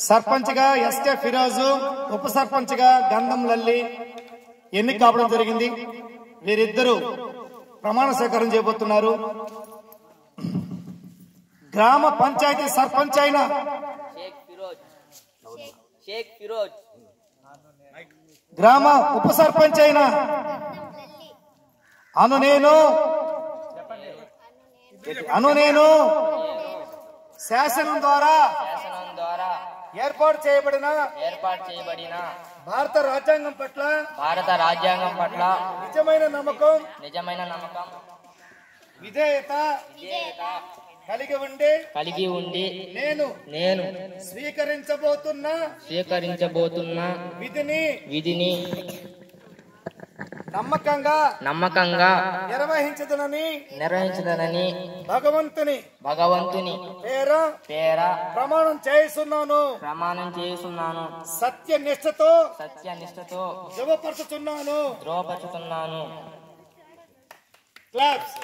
సర్పంచ్ గా ఎస్కే ఫిరోజు, ఉప సర్పంచ్ గా గంధం లల్లి ఎన్నిక కావడం జరిగింది. వీరిద్దరూ ప్రమాణ స్వీకారం చేయబోతున్నారు. గ్రామ పంచాయతీ సర్పంచ్ అయిన షేక్ ఫిరోజ్, గ్రామ ఉప సర్పంచ్ అయిన అను నేను శాసనం ద్వారా ఏర్పాటు చేయబడిన భారత రాజ్యాంగం పట్ల నిజమైన నమ్మకం విధేయత కలిగి ఉండి నేను స్వీకరించబోతున్న విధిని నమ్మకంగా నిర్వహించదనని భగవంతుని పేర ప్రమాణం చేస్తున్నాను. సత్యనిష్టతో ధృవపరచుతున్నాను. క్లాప్స్.